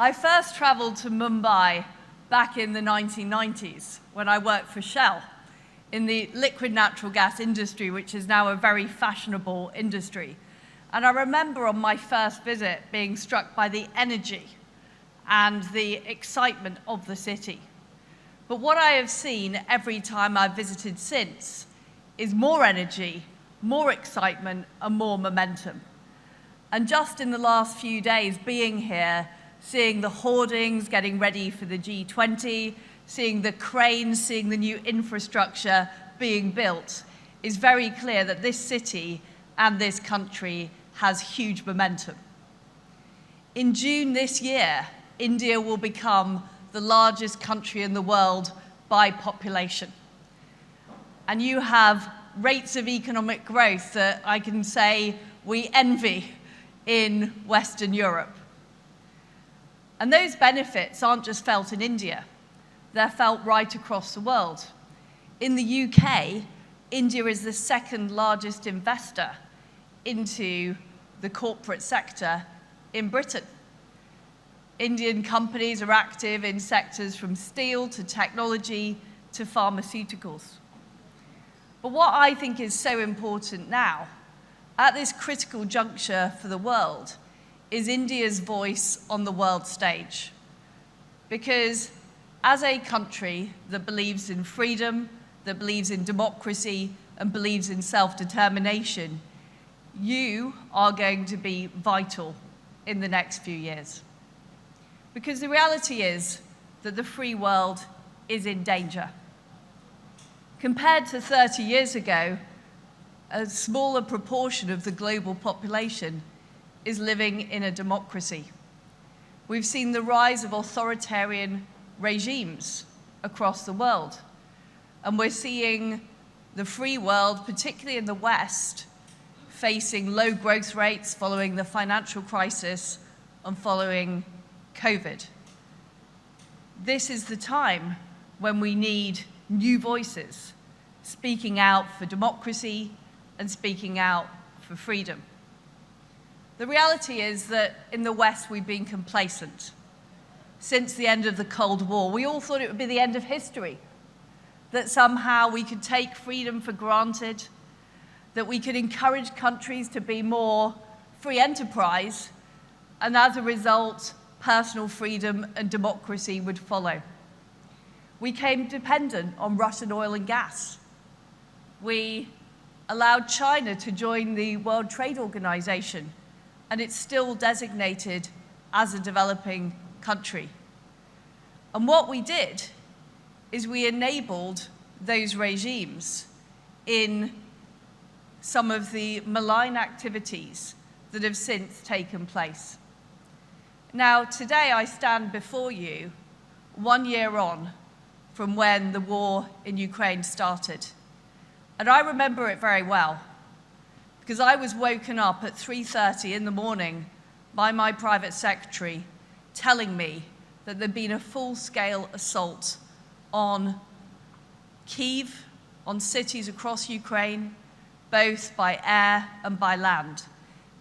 I first traveled to Mumbai back in the 1990s when I worked for Shell in the liquid natural gas industry, which is now a very fashionable industry. And I remember on my first visit being struck by the energy and the excitement of the city. But what I have seen every time I've visited since is more energy, more excitement, and more momentum. And just in the last few days being here, seeing the hoardings getting ready for the G20, seeing the cranes, seeing the new infrastructure being built, is very clear that this city and this country has huge momentum. In June this year, India will become the largest country in the world by population. And you have rates of economic growth that I can say we envy in Western Europe. And those benefits aren't just felt in India, they're felt right across the world. In the UK, India is the second largest investor into the corporate sector in Britain. Indian companies are active in sectors from steel to technology to pharmaceuticals. But what I think is so important now, at this critical juncture for the world, is India's voice on the world stage. Because as a country that believes in freedom, that believes in democracy, and believes in self-determination, you are going to be vital in the next few years. Because the reality is that the free world is in danger. Compared to 30 years ago, a smaller proportion of the global population is living in a democracy. We've seen the rise of authoritarian regimes across the world. And we're seeing the free world, particularly in the West, facing low growth rates following the financial crisis and following COVID. This is the time when we need new voices speaking out for democracy and speaking out for freedom. The reality is that in the West we've been complacent. Since the end of the Cold War, we all thought it would be the end of history, that somehow we could take freedom for granted, that we could encourage countries to be more free enterprise, and as a result, personal freedom and democracy would follow. We became dependent on Russian oil and gas. We allowed China to join the World Trade Organization, and it's still designated as a developing country. And what we did is we enabled those regimes in some of the malign activities that have since taken place. Now, today I stand before you 1 year on from when the war in Ukraine started. And I remember it very well, because I was woken up at 3:30 in the morning by my private secretary telling me that there'd been a full-scale assault on Kyiv, on cities across Ukraine, both by air and by land.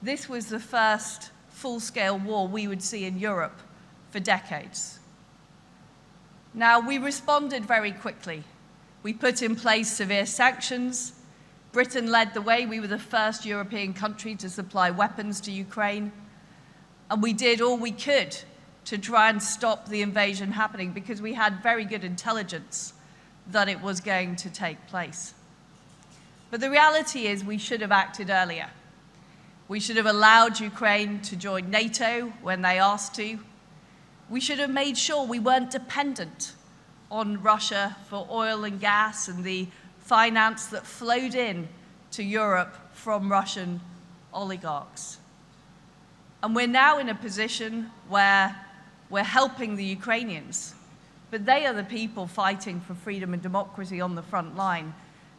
This was the first full-scale war we would see in Europe for decades. Now, we responded very quickly. We put in place severe sanctions. Britain led the way. We were the first European country to supply weapons to Ukraine. And we did all we could to try and stop the invasion happening, because we had very good intelligence that it was going to take place. But the reality is we should have acted earlier. We should have allowed Ukraine to join NATO when they asked to. We should have made sure we weren't dependent on Russia for oil and gas and the finance that flowed in to Europe from Russian oligarchs. And we're now in a position where we're helping the Ukrainians, but they are the people fighting for freedom and democracy on the front line.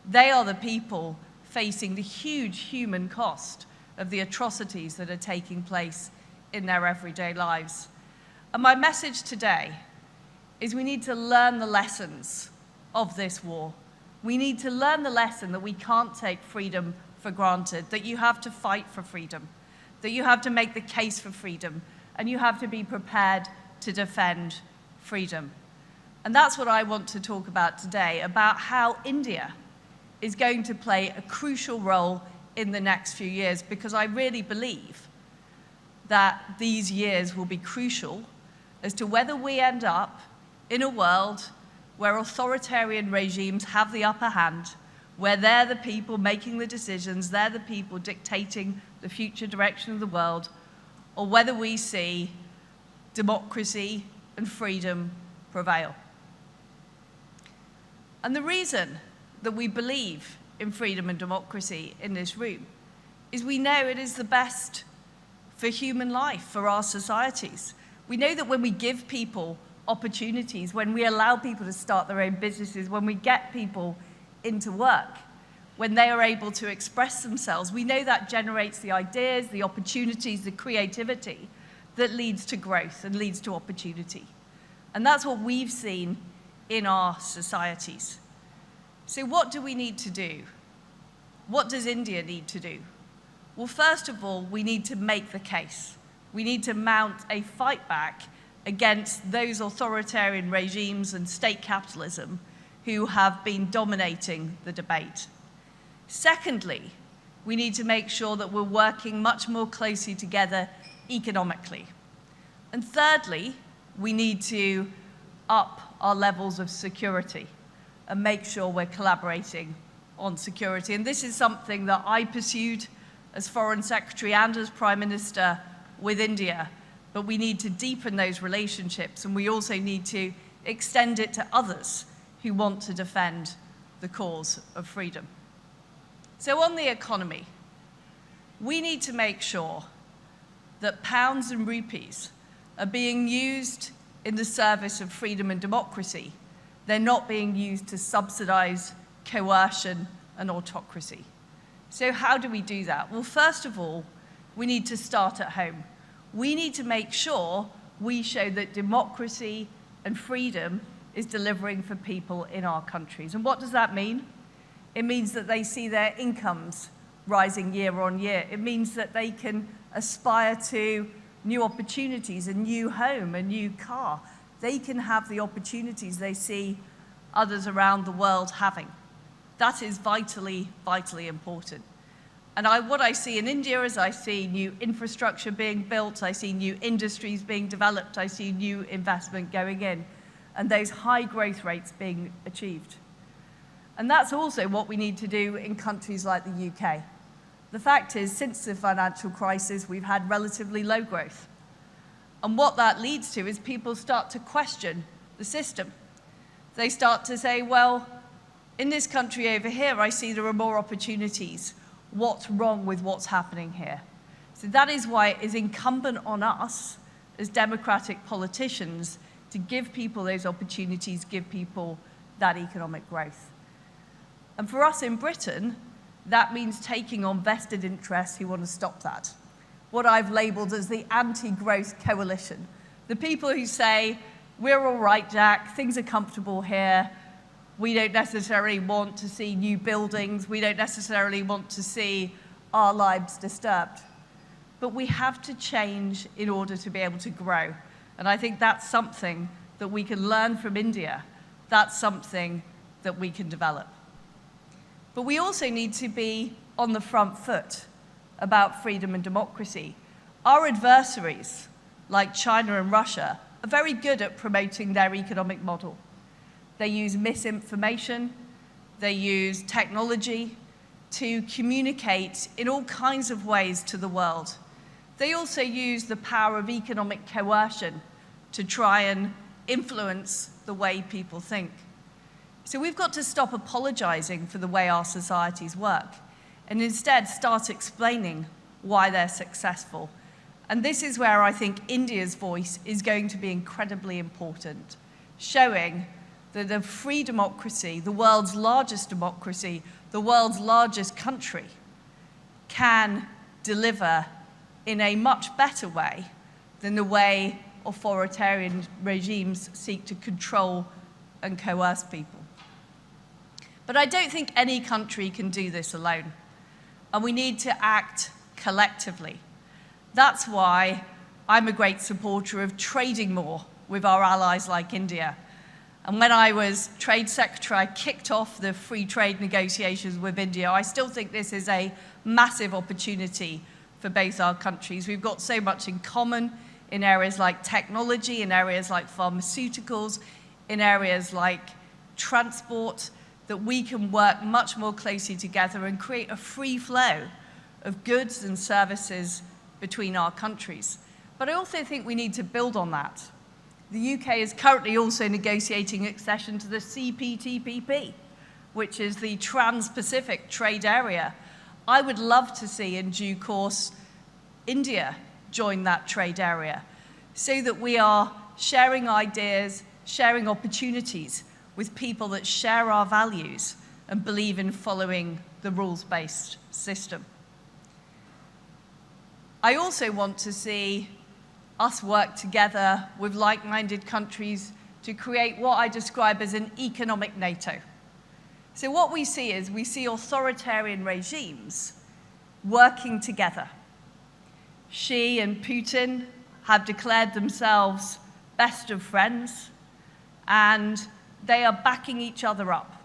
They are the people facing the huge human cost of the atrocities that are taking place in their everyday lives. And my message today is we need to learn the lessons of this war. We need to learn the lesson that we can't take freedom for granted, that you have to fight for freedom, that you have to make the case for freedom, and you have to be prepared to defend freedom. And that's what I want to talk about today, about how India is going to play a crucial role in the next few years, because I really believe that these years will be crucial as to whether we end up in a world where authoritarian regimes have the upper hand, where they're the people making the decisions, they're the people dictating the future direction of the world, or whether we see democracy and freedom prevail. And the reason that we believe in freedom and democracy in this room is we know it is the best for human life, for our societies. We know that when we give people opportunities, when we allow people to start their own businesses, when we get people into work, when they are able to express themselves, we know that generates the ideas, the opportunities, the creativity that leads to growth and leads to opportunity. And that's what we've seen in our societies. So what do we need to do? What does India need to do? Well, first of all, we need to make the case. We need to mount a fight back against those authoritarian regimes and state capitalism who have been dominating the debate. Secondly, we need to make sure that we're working much more closely together economically. And thirdly, we need to up our levels of security and make sure we're collaborating on security. And this is something that I pursued as Foreign Secretary and as Prime Minister with India. But we need to deepen those relationships, and we also need to extend it to others who want to defend the cause of freedom. So on the economy, we need to make sure that pounds and rupees are being used in the service of freedom and democracy. They're not being used to subsidize coercion and autocracy. So how do we do that? Well, first of all, we need to start at home. We need to make sure we show that democracy and freedom is delivering for people in our countries. And what does that mean? It means that they see their incomes rising year on year. It means that they can aspire to new opportunities, a new home, a new car. They can have the opportunities they see others around the world having. That is vitally, vitally important. And what I see in India is I see new infrastructure being built, I see new industries being developed, I see new investment going in, and those high growth rates being achieved. And that's also what we need to do in countries like the UK. The fact is, since the financial crisis, we've had relatively low growth. And what that leads to is people start to question the system. They start to say, well, in this country over here, I see there are more opportunities. What's wrong with what's happening here? So that is why it is incumbent on us as democratic politicians to give people those opportunities, give people that economic growth. And for us in Britain, that means taking on vested interests who want to stop that. What I've labeled as the anti-growth coalition. The people who say, we're all right, Jack, things are comfortable here, we don't necessarily want to see new buildings, we don't necessarily want to see our lives disturbed. But we have to change in order to be able to grow. And I think that's something that we can learn from India. That's something that we can develop. But we also need to be on the front foot about freedom and democracy. Our adversaries, like China and Russia, are very good at promoting their economic model. They use misinformation, they use technology to communicate in all kinds of ways to the world. They also use the power of economic coercion to try and influence the way people think. So we've got to stop apologizing for the way our societies work and instead start explaining why they're successful. And this is where I think India's voice is going to be incredibly important, showing that a free democracy, the world's largest democracy, the world's largest country, can deliver in a much better way than the way authoritarian regimes seek to control and coerce people. But I don't think any country can do this alone, and we need to act collectively. That's why I'm a great supporter of trading more with our allies like India. And when I was Trade Secretary, I kicked off the free trade negotiations with India. I still think this is a massive opportunity for both our countries. We've got so much in common in areas like technology, in areas like pharmaceuticals, in areas like transport, that we can work much more closely together and create a free flow of goods and services between our countries. But I also think we need to build on that. The UK is currently also negotiating accession to the CPTPP, which is the Trans-Pacific Trade Area. I would love to see, in due course, India join that trade area so that we are sharing ideas, sharing opportunities with people that share our values and believe in following the rules-based system. I also want to see us work together with like-minded countries to create what I describe as an economic NATO. So what we see is we see authoritarian regimes working together. Xi and Putin have declared themselves best of friends, and they are backing each other up.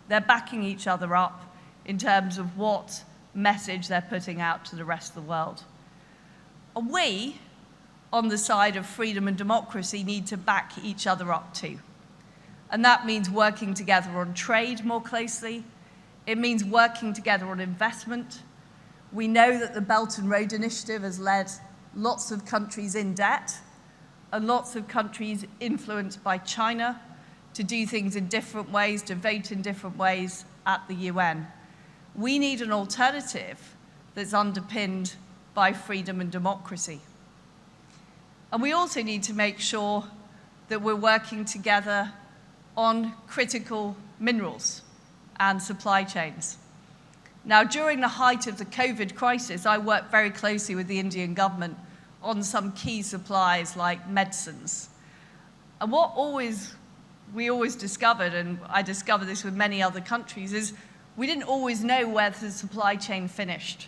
They're backing each other up in terms of what message they're putting out to the rest of the world. And we, on the side of freedom and democracy, need to back each other up too. And that means working together on trade more closely. It means working together on investment. We know that the Belt and Road Initiative has led lots of countries in debt and lots of countries influenced by China to do things in different ways, to vote in different ways at the UN. We need an alternative that's underpinned by freedom and democracy. And we also need to make sure that we're working together on critical minerals and supply chains. Now, during the height of the COVID crisis, I worked very closely with the Indian government on some key supplies like medicines. And what we always discovered, and I discovered this with many other countries, is we didn't always know where the supply chain finished.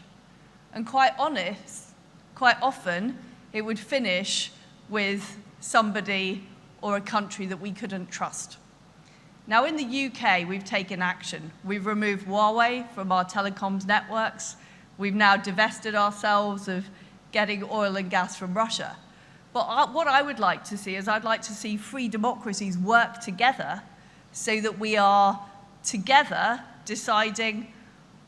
And quite often, it would finish with somebody or a country that we couldn't trust. Now, in the UK, we've taken action. We've removed Huawei from our telecoms networks. We've now divested ourselves of getting oil and gas from Russia. But what I would like to see is I'd like to see free democracies work together so that we are together deciding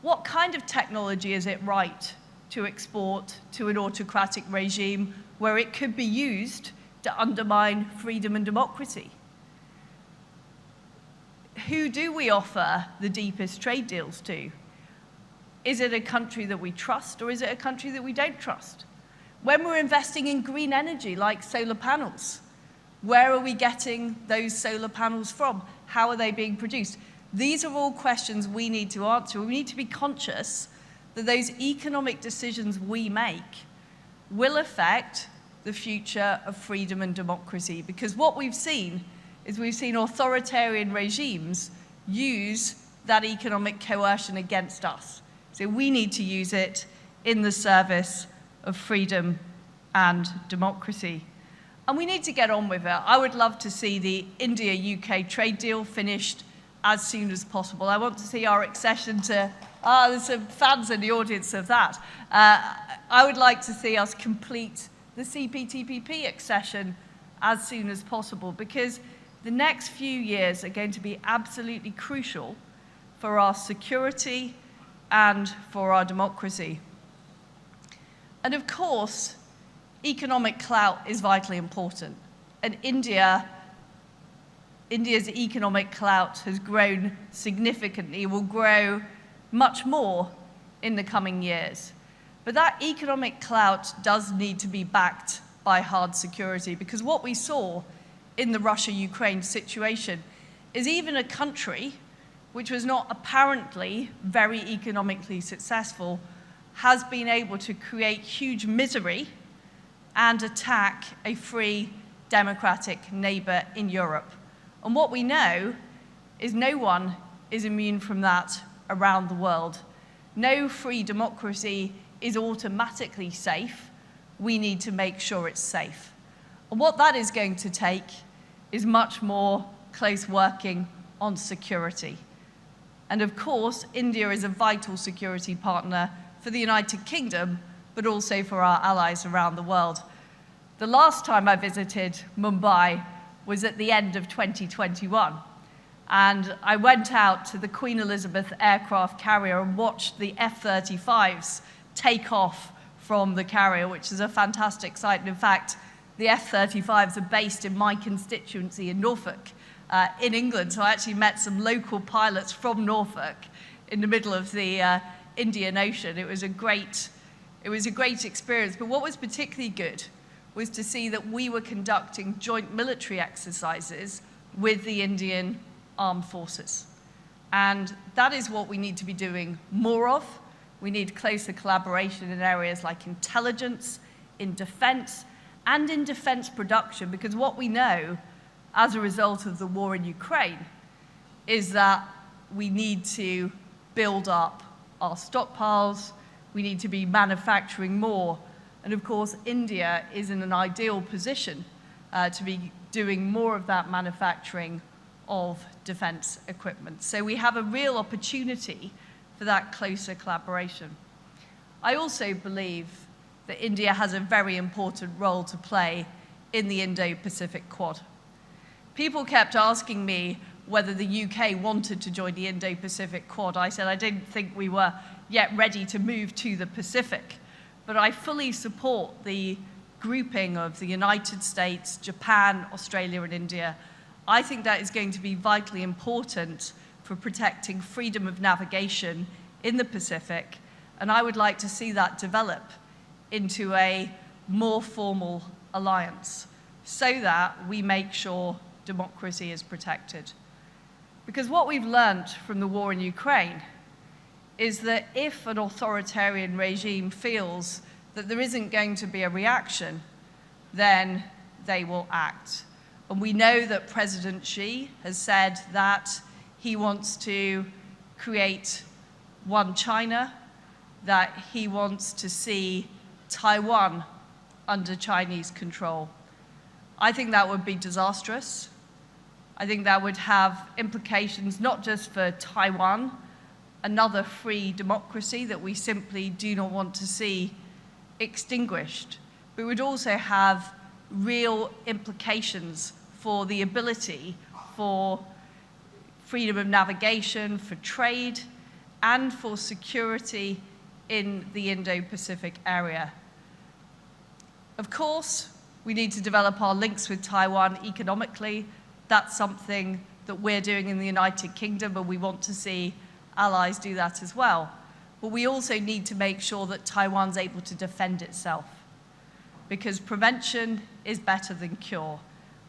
what kind of technology is it right to export to an autocratic regime where it could be used to undermine freedom and democracy. Who do we offer the deepest trade deals to? Is it a country that we trust, or is it a country that we don't trust? When we're investing in green energy, like solar panels, where are we getting those solar panels from? How are they being produced? These are all questions we need to answer. We need to be conscious that those economic decisions we make will affect the future of freedom and democracy. Because what we've seen is we've seen authoritarian regimes use that economic coercion against us. So we need to use it in the service of freedom and democracy. And we need to get on with it. I would love to see the India-UK trade deal finished as soon as possible. I want to see our accession to, there's some fans in the audience of that. I would like to see us complete the CPTPP accession as soon as possible, because the next few years are going to be absolutely crucial for our security and for our democracy. And of course, economic clout is vitally important. And India's economic clout has grown significantly, will grow much more in the coming years. But that economic clout does need to be backed by hard security, because what we saw in the Russia-Ukraine situation is even a country which was not apparently very economically successful has been able to create huge misery and attack a free, democratic neighbor in Europe. And what we know is no one is immune from that around the world. No free democracy is automatically safe we need to make sure it's safe. And what that is going to take is much more close working on security. And of course, India is a vital security partner for the United Kingdom, but also for our allies around the world. The last time I visited Mumbai was at the end of 2021. And I went out to the Queen Elizabeth aircraft carrier and watched the F-35s take off from the carrier, which is a fantastic sight. And in fact, the F-35s are based in my constituency in Norfolk, in England. So I actually met some local pilots from Norfolk in the middle of the Indian Ocean. It was a great experience. But what was particularly good was to see that we were conducting joint military exercises with the Indian Armed Forces. And that is what we need to be doing more of. We need closer collaboration in areas like intelligence, in defense, and in defense production, because what we know as a result of the war in Ukraine is that we need to build up our stockpiles, we need to be manufacturing more, and of course India is in an ideal position to be doing more of that manufacturing of defense equipment. So we have a real opportunity for that closer collaboration. I also believe that India has a very important role to play in the Indo-Pacific Quad. People kept asking me whether the UK wanted to join the Indo-Pacific Quad. I said I didn't think we were yet ready to move to the Pacific, but I fully support the grouping of the United States, Japan, Australia, and India. I think that is going to be vitally important for protecting freedom of navigation in the Pacific, and I would like to see that develop into a more formal alliance so that we make sure democracy is protected. Because what we've learned from the war in Ukraine is that if an authoritarian regime feels that there isn't going to be a reaction, then they will act. And we know that President Xi has said that he wants to create one China, that he wants to see Taiwan under Chinese control. I think that would be disastrous. I think that would have implications not just for Taiwan, another free democracy that we simply do not want to see extinguished, but it would also have real implications for the ability for freedom of navigation, for trade, and for security in the Indo-Pacific area. Of course, we need to develop our links with Taiwan economically. That's something that we're doing in the United Kingdom, and we want to see allies do that as well. But we also need to make sure that Taiwan's able to defend itself, because prevention is better than cure.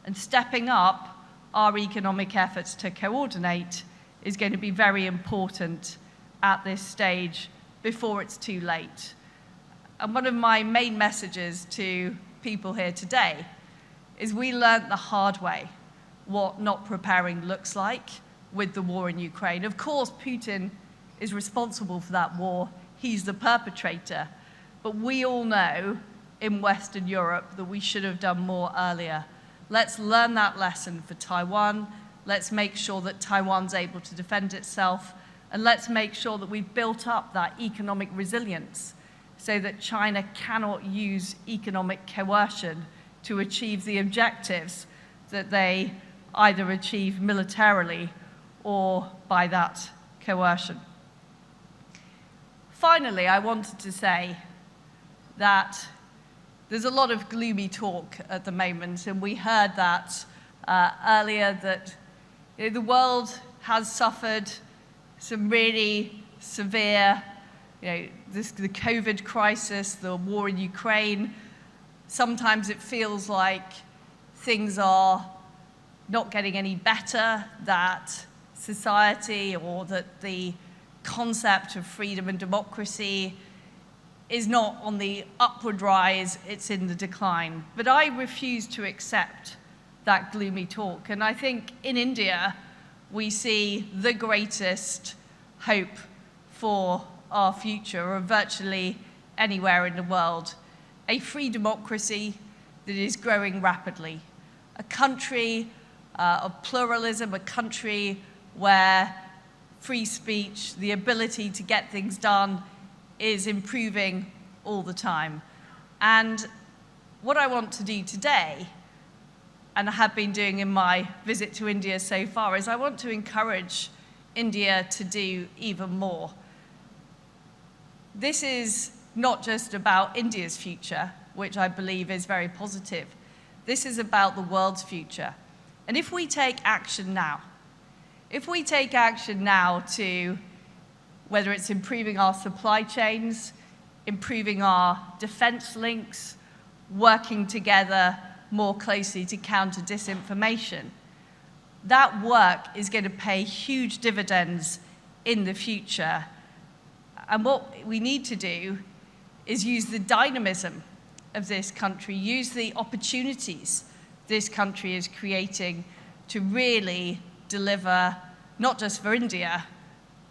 And stepping up our economic efforts to coordinate is going to be very important at this stage before it's too late. And one of my main messages to people here today is we learned the hard way what not preparing looks like with the war in Ukraine. Of course, Putin is responsible for that war. He's the perpetrator. But we all know in Western Europe that we should have done more earlier. Let's learn that lesson for Taiwan. Let's make sure that Taiwan's able to defend itself. And let's make sure that we've built up that economic resilience so that China cannot use economic coercion to achieve the objectives that they either achieve militarily or by that coercion. Finally, I wanted to say that there's a lot of gloomy talk at the moment, and we heard that earlier, that the world has suffered some really severe, the COVID crisis, the war in Ukraine. Sometimes it feels like things are not getting any better, that society or that the concept of freedom and democracy is not on the upward rise, it's in the decline. But I refuse to accept that gloomy talk. And I think in India, we see the greatest hope for our future, or virtually anywhere in the world. a free democracy that is growing rapidly, a country of pluralism, a country where free speech, the ability to get things done, is improving all the time. And what I want to do today, and I have been doing in my visit to India so far, is I want to encourage India to do even more. This is not just about India's future, which I believe is very positive. This is about the world's future. And if we take action now, to whether it's improving our supply chains, improving our defense links, working together more closely to counter disinformation, that work is going to pay huge dividends in the future. And what we need to do is use the dynamism of this country, use the opportunities this country is creating to really deliver, not just for India,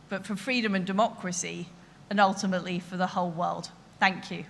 but for freedom and democracy, and ultimately for the whole world. Thank you.